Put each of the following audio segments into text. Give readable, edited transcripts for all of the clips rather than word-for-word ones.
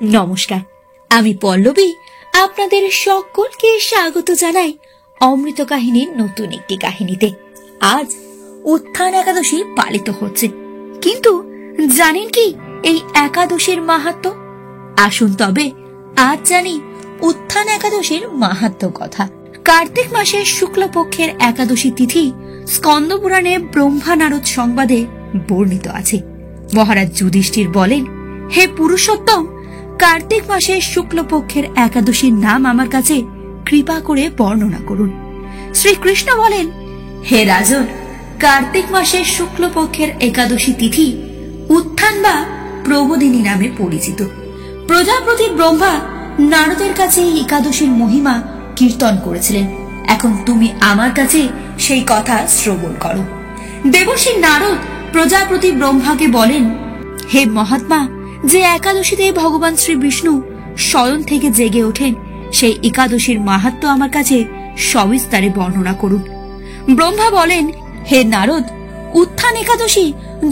নমস্কার, আমি পল্লবী আপনাদের সকলকে স্বাগত জানাই অমৃত কাহিনীর নতুন একটি কাহিনীতে। আজ উত্থান একাদশী পালিত হচ্ছে, কিন্তু জানেন কি এই একাদশীর মাহাত্ম্য? আসুন তবে আজ জানি উত্থান একাদশীর মাহাত্ম্য কথা। কার্তিক মাসের শুক্লপক্ষের একাদশী তিথি স্কন্দ পুরাণে ব্রহ্মা নারদ সংবাদে বর্ণিত আছে। মহারাজ যুধিষ্ঠির বলেন, হে পুরুষোত্তম, কার্তিক মাসের শুক্লপক্ষের একাদশীর নাম আমার কাছে কৃপা করে বর্ণনা করুন। শ্রীকৃষ্ণ বলেন, হে রাজন, কার্তিক মাসের শুক্লপক্ষের একাদশী তিথি উত্থান বা প্রবোদিনী নামে পরিচিত। প্রজাপতি ব্রহ্মা নারদের কাছে এই একাদশীর মহিমা কীর্তন করেছিলেন। এখন তুমি আমার কাছে সেই কথা শ্রবণ করো। দেবর্ষি নারদ প্রজাপতি ব্রহ্মাকে বলেন, হে মহাত্মা, যে একাদশীতে ভগবান শ্রী বিষ্ণু শয়ন থেকে জেগে ওঠেন, সেই একাদশীর মাহাত্ম্য আমার কাছে সবিস্তারে বর্ণনা করুন। ব্রহ্মা বলেন, হে নারদ, উত্থান একাদশী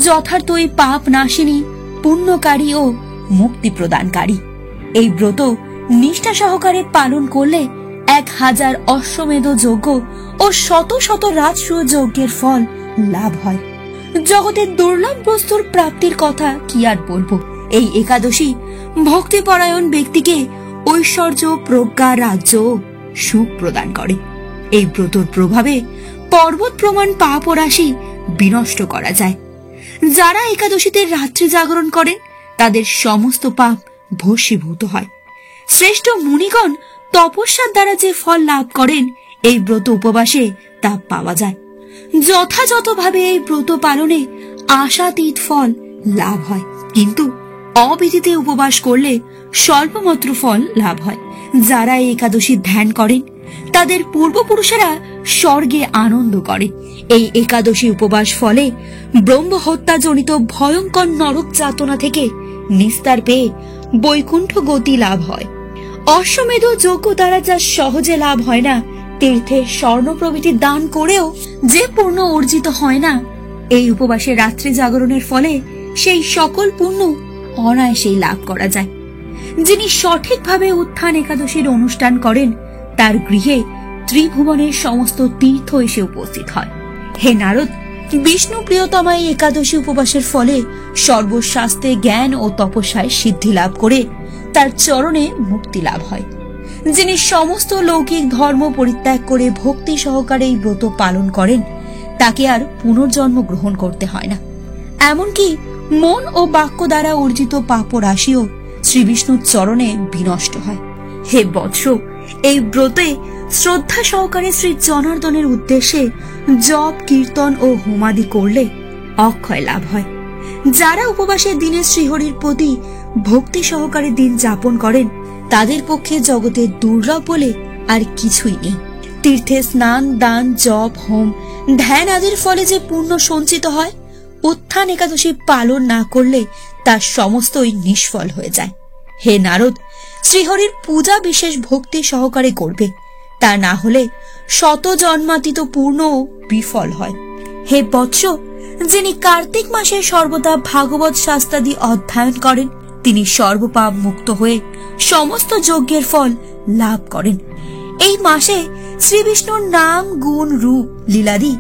যথার্থই পাপ নাশিনী, পুণ্যকারী ও মুক্তি প্রদানকারী। এই ব্রত নিষ্ঠা সহকারে পালন করলে 1000 অশ্বমেধ যজ্ঞ ও শত শত রাজসূয় যজ্ঞের ফল লাভ হয়। জগতের দুর্লভ বস্তুর প্রাপ্তির কথা কি আর বলবো। এই একাদশী ভক্তিপরায়ণ ব্যক্তিকে ঐশ্বর্য, প্রজ্ঞা, রাজ্য, সুখ প্রদান করে। এই ব্রতর প্রভাবে পর্বত প্রমাণ পাপ ও রাশি বিনষ্ট করা যায়। যারা একাদশীতে রাত্রি জাগরণ করেন তাদের সমস্ত পাপ ভস্মীভূত হয়। শ্রেষ্ঠ মুনিগণ তপস্যার দ্বারা যে ফল লাভ করেন, এই ব্রত উপবাসে তা পাওয়া যায়। যথাযথভাবে এই ব্রত পালনে আশাতীত ফল লাভ হয়, কিন্তু অবিধিতে উপবাস করলে স্বল্পমাত্র ফল লাভ হয়। যারা এই একাদশীর ধ্যান করেন তাদের পূর্বপুরুষেরা স্বর্গে আনন্দ করে। এই একাদশী উপবাস ফলে ব্রহ্ম হত্যাজনিত ভয়ঙ্কর নরক যাতনা থেকে নিস্তার পেয়ে বৈকুণ্ঠ গতি লাভ হয়। অশ্বমেধ যজ্ঞ দ্বারা যা সহজে লাভ হয় না, তীর্থে স্বর্ণ প্রভৃতি দান করেও যে পূর্ণ অর্জিত হয় না, এই উপবাসে রাত্রি জাগরণের ফলে সেই সকল পুণ্য অনায়াসেই লাভ করা যায়। যিনি সঠিকভাবে উত্থান একাদশীর অনুষ্ঠান করেন তার গৃহে ত্রিভুবনের সমস্ত তীর্থ এসে উপস্থিত হয়। হে নারদ, বিষ্ণু প্রিয়তমা এই একাদশী উপবাসের ফলে সর্বশাস্ত্রে জ্ঞান ও তপস্যায় সিদ্ধি লাভ করে তার চরণে মুক্তি লাভ হয়। যিনি সমস্ত লৌকিক ধর্ম পরিত্যাগ করে ভক্তি সহকারে এই ব্রত পালন করেন তাকে আর পুনর্জন্ম গ্রহণ করতে হয় না। এমনকি মন ও বাক্য দ্বারা অর্জিত পাপ রাশিও শ্রী বিষ্ণুর চরণে বিনষ্ট হয়। হে বৎস, এই ব্রতে শ্রদ্ধা সহকারে শ্রী জনার্দনের উদ্দেশ্যে জপ, কীর্তন ও হোমাদি করলে অক্ষয় লাভ হয়। যারা উপবাসের দিনে শ্রীহরির প্রতি ভক্তি সহকারে দিন যাপন করেন তাদের পক্ষে জগতের দুর্লভ বলে আর কিছুই নেই। তীর্থে স্নান, দান, জপ, হোম, ধ্যান আদির ফলে যে পুণ্য সঞ্চিত হয়, উত্থান একাদশী পালন না করলে তার সমস্তই নিষ্ফল হয়ে যায়। হে নারদ, শ্রীহরির পূজা বিশেষ ভক্তি সহকারে করবে, তা না হলে শত জন্মাতীত পূর্ণ বিফল হয়। হে বৎস, যিনি কার্তিক মাসে সর্বদা ভাগবত শাস্ত্রাদি অধ্যয়ন করেন তিনি সর্বপাপ মুক্ত হয়ে সমস্ত যজ্ঞের ফল লাভ করেন। এই মাসে শ্রী বিষ্ণুর নাম, গুণ, রূপ, লীলাদি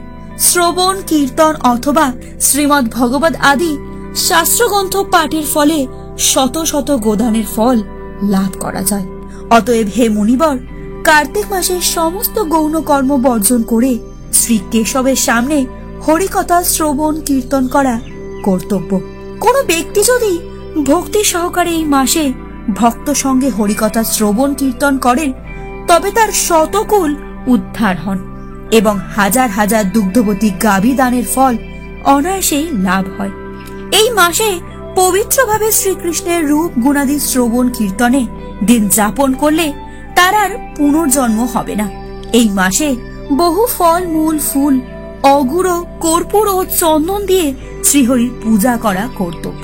শ্রবণ, কীর্তন অথবা শ্রীমদ্ ভগবত আদি শাস্ত্রগ্রন্থ পাঠের ফলে শত শত গোদানের ফল লাভ করা যায়। অতএব হে মুনিবর, কার্তিক মাসে সমস্ত গৌণ কর্ম বর্জন করে শ্রী কেশবের সামনে হরিকথা শ্রবণ কীর্তন করা কর্তব্য। কোন ব্যক্তি যদি ভক্তি সহকারে এই মাসে ভক্ত সঙ্গে হরিকথা শ্রবণ কীর্তন করেন তবে তার শতকুল উদ্ধার হন এবং হাজার হাজার দুগ্ধবতী গাভী দানের ফল অনায়াসেই লাভ হয়। এই মাসে পবিত্রভাবে শ্রীকৃষ্ণের রূপ গুণাদি শ্রবণ কীর্তনে দিন যাপন করলে তার আর পুনর্জন্ম হবে না। এই মাসে বহু ফল, মূল, ফুল, অগুড়, কর্পূর ও চন্দন দিয়ে শ্রীহরির পূজা করা কর্তব্য।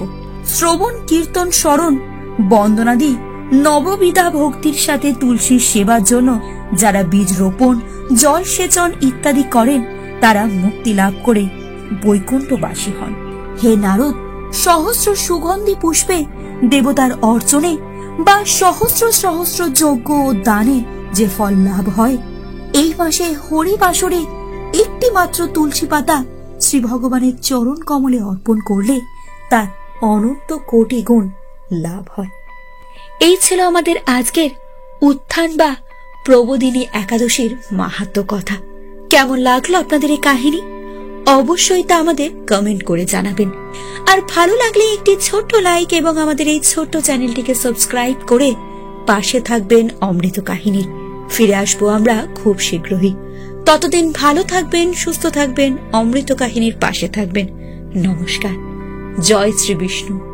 শ্রবণ, কীর্তন, স্মরণ, বন্দনাদি নববিধা ভক্তির সাথে তুলসীর সেবার জন্য যারা বীজ রোপণ, জল সেচন ইত্যাদি করেন তারা মুক্তি লাভ করে বৈকুণ্ঠবাসী হন। হে নারদ, সহস্র সুগন্ধি পুষ্পে দেবতার অর্চনে বা সহস্র সহস্র যজ্ঞ ও দানে যে ফল লাভ হয়, এই মাসে হরি বাসরে একটি মাত্র তুলসী পাতা শ্রী ভগবানের চরণ কমলে অর্পণ করলে তার অনন্ত কোটি গুণ লাভ হয়। এই ছিল আমাদের আজকের উত্থান বা প্রবোধিনী একাদশীর মাহাত্ম্য কথা। কেমন লাগলো আপনাদের এই কাহিনী? অবশ্যই তা আমাদের কমেন্ট করে জানাবেন। আর ভালো লাগলে একটি ছোট্ট লাইক এবং আমাদের এই ছোট্ট চ্যানেলটিকে সাবস্ক্রাইব করে পাশে থাকবেন অমৃত কাহিনীর। ফিরে আসবো আমরা খুব শীঘ্রই। ততদিন ভালো থাকবেন, সুস্থ থাকবেন, অমৃত কাহিনীর পাশে থাকবেন। নমস্কার। জয় শ্রী বিষ্ণু।